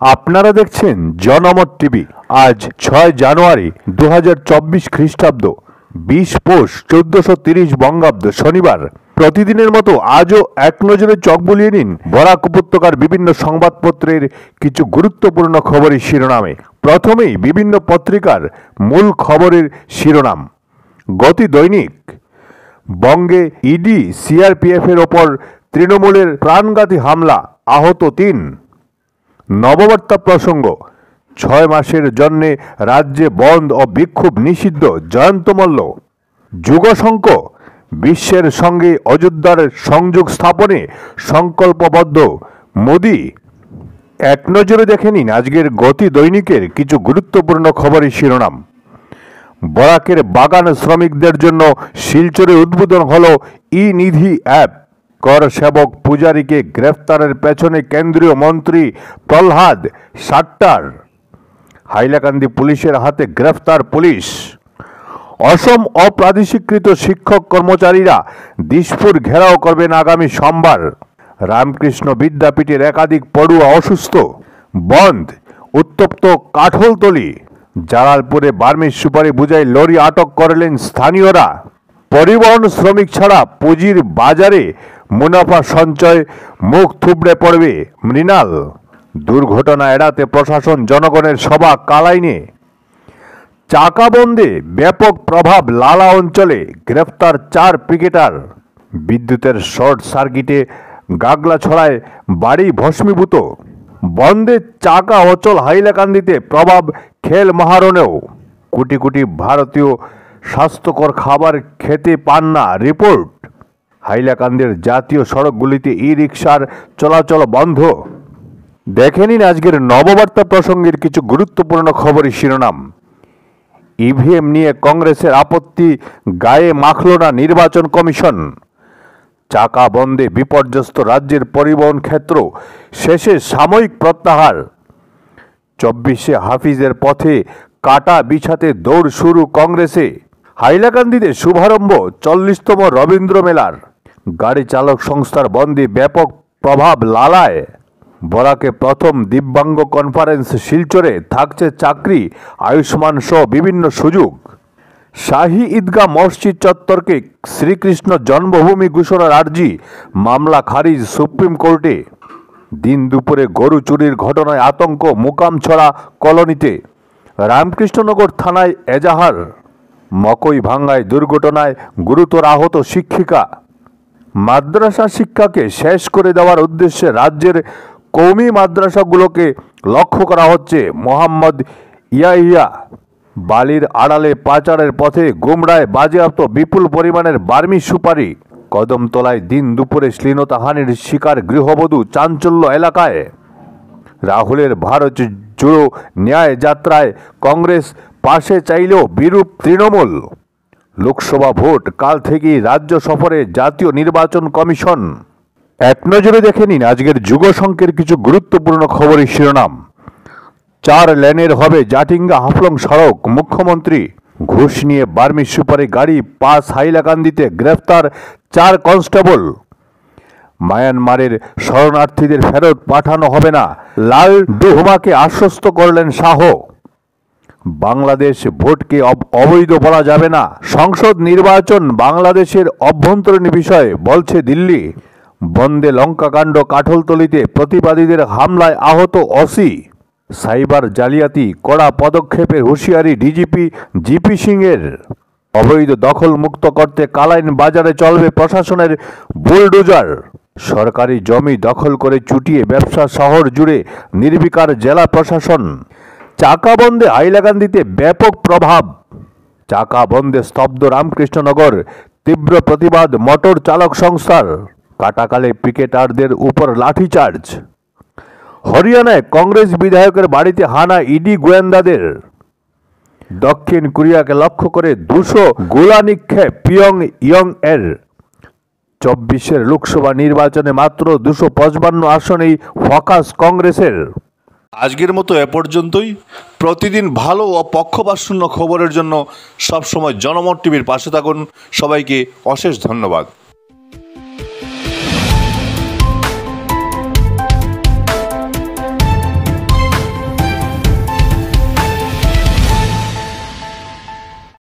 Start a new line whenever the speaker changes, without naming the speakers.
আপনারা দেখছেন জনমত টিভি। আজ 6 জানুয়ারি 2024 খ্রিস্টাব্দ, 20 পৌষ 1430 বঙ্গাব্দ, শনিবার। প্রতিদিনের মতো আজও এক নজরে চোখ বুলিয়ে নিন বরাক উপত্যকার বিভিন্ন সংবাদপত্রের কিছু গুরুত্বপূর্ণ খবরের শিরোনামে। প্রথমেই বিভিন্ন পত্রিকার মূল খবরের শিরোনাম। গতি দৈনিক। বঙ্গে ইডি সিআরপিএফের ওপর তৃণমূলের প্রাণঘাতী হামলা, আহত 3। নববার্তা প্রসঙ্গ। 6 মাসের জন্য রাজ্যে বন্ধ ও বিক্ষোভ নিষিদ্ধ, জয়ন্ত মল্ল। যুগশঙ্খ। বিশ্বের সঙ্গে অযোধ্যার সংযোগ স্থাপনে সংকল্পবদ্ধ মোদি। এক নজরে দেখে নিন আজকের গতি দৈনিকের কিছু গুরুত্বপূর্ণ খবরের শিরোনাম। বরাকের বাগান শ্রমিকদের জন্য শিলচরে উদ্বোধন হলো ই নিধি অ্যাপ। কর সেবক পূজারীকে গ্রেফতারের পেছনে কেন্দ্রীয় মন্ত্রী প্রহ্লাদ সাট্টার। হাইলাকান্দি পুলিশের হাতে গ্রেফতার পুলিশ। অসম অপ্রাদেশিকৃত শিক্ষক কর্মচারীরা দিশপুর ঘেরাও করবেন আগামী সোমবার। রামকৃষ্ণ বিদ্যাপীঠের একাধিক পড়ুয়া অসুস্থ। বন্ধ উত্তপ্ত কাঠলতলি। জালালপুরে বার্মিজ সুপারি বোঝাই লরি আটক করলেন স্থানীয়রা। পরিবহন শ্রমিক ছাড়া পুঁজির বাজারে মুনাফা সঞ্চয় মুখ থুবড়ে পড়বে মৃণাল। দুর্ঘটনা এড়াতে প্রশাসন জনগণের সভা কালাইনে। চাকা বন্ধে ব্যাপক প্রভাব লালা অঞ্চলে, গ্রেফতার 4 পিকেটার। বিদ্যুতের শর্ট সার্কিটে গাগলাছড়ায় বাড়ি ভস্মীভূত। বন্ধে চাকা অচল হাইলাকান্দিতে, প্রভাব খেল মহারণেও। কোটি কোটি ভারতীয় স্বাস্থ্যকর খাবার খেতে পান না, রিপোর্ট। হাইলাকান্দির জাতীয় সড়কগুলিতে ই রিকশার চলাচল বন্ধ। দেখে নিন আজকের নববার্তা প্রসঙ্গের কিছু গুরুত্বপূর্ণ খবরের শিরোনাম। ইভিএম নিয়ে কংগ্রেসের আপত্তি, গায়ে মাখল না নির্বাচন কমিশন। চাকা বন্ধে বিপর্যস্ত রাজ্যের পরিবহন ক্ষেত্র, শেষে সাময়িক প্রত্যাহার। 24শে হাফিজের পথে কাটা বিছাতে দৌড় শুরু কংগ্রেসে। হাইলাকান্দিতে শুভারম্ভ 40তম রবীন্দ্র মেলার। গাড়ি চালক সংস্থার বন্ধে ব্যাপক প্রভাব লালায়। বরাকে প্রথম দিব্যাঙ্গ কনফারেন্স শিলচরে, থাকছে চাকরি, আয়ুষ্মান সহ বিভিন্ন সুযোগ। শাহী ঈদগাহ মসজিদ চত্বরকে শ্রীকৃষ্ণ জন্মভূমি ঘোষণার আর্জি, মামলা খারিজ সুপ্রিম কোর্টে। দিন দুপুরে গরু চুরির ঘটনায় আতঙ্ক মুকামছড়া কলোনিতে। রামকৃষ্ণনগর থানায় এজাহার। মকই ভাঙ্গায় দুর্ঘটনায় গুরুতর আহত শিক্ষিকা। মাদ্রাসা শিক্ষাকে শেষ করে দেওয়ার উদ্দেশ্যে রাজ্যের কওমি মাদ্রাসাগুলোকে লক্ষ্য করা হচ্ছে, মোহাম্মদ ইয়াহিয়া। বালির আড়ালে পাচারের পথে গুমরায় বাজেয়াপ্ত বিপুল পরিমাণের বার্মিজ সুপারি। কদমতলায় দিন দুপুরে শ্লীলতাহানির শিকার গৃহবধূ, চাঞ্চল্য এলাকায়। রাহুলের ভারত জোড়ো ন্যায় যাত্রায় কংগ্রেস পাশে চাইলেও বিরূপ তৃণমূল। লোকসভা ভোট কাল থেকেই রাজ্য সফরে জাতীয় নির্বাচন কমিশন। এক নজরে দেখে নিন আজকের যুগশঙ্কের কিছু গুরুত্বপূর্ণ খবরের শিরোনাম। 4 লেনের হবে জাটিঙ্গা হাফলং সড়ক, মুখ্যমন্ত্রী। ঘুষ নিয়ে বার্মিজ সুপারি গাড়ি পাস হাইলাকান্দিতে, গ্রেফতার 4 কনস্টেবল। মায়ানমারের শরণার্থীদের ফেরত পাঠানো হবে না, লাল ডুহমাকে আশ্বস্ত করলেন শাহ। বাংলাদেশ ভোটকে অবৈধ বলা যাবে না, সংসদ নির্বাচন বাংলাদেশের অভ্যন্তরীণ বিষয়, বলছে দিল্লি। বন্দে লঙ্কাকাণ্ড, কাঠলতলিতে প্রতিবাদীদের হামলায় আহত 80। সাইবার জালিয়াতি, কড়া পদক্ষেপের হুঁশিয়ারি ডিজিপি জিপি সিংয়ের। অবৈধ দখল মুক্ত করতে কালাইন বাজারে চলবে প্রশাসনের বুলডোজার। সরকারি জমি দখল করে চুটিয়ে ব্যবসা শহর জুড়ে নির্বিকার জেলা প্রশাসন। চাকা বন্ধে হাইলাকান্দিতে ব্যাপক প্রভাব। চাকা বন্ধে স্তব্ধ রামকৃষ্ণনগর, তীব্র প্রতিবাদ মোটর চালক সংস্থার। কাটাকালে পিকেটারদের উপর লাঠিচার্জ। হরিয়ানায় কংগ্রেস বিধায়কের বাড়িতে হানা ইডি গোয়েন্দাদের। দক্ষিণ কোরিয়াকে লক্ষ্য করে 200 গোলা নিক্ষেপ পিয়ং ইয়ং এর। 24 লোকসভা নির্বাচনে মাত্র 255 আসনেই ফোকাস কংগ্রেসের।
আজকের মতো এ পর্যন্তই। প্রতিদিন ভালো ও পক্ষপাতশূন্য খবরের জন্য সবসময় জনমত টিভির পাশে থাকুন। সবাইকে অশেষ ধন্যবাদ।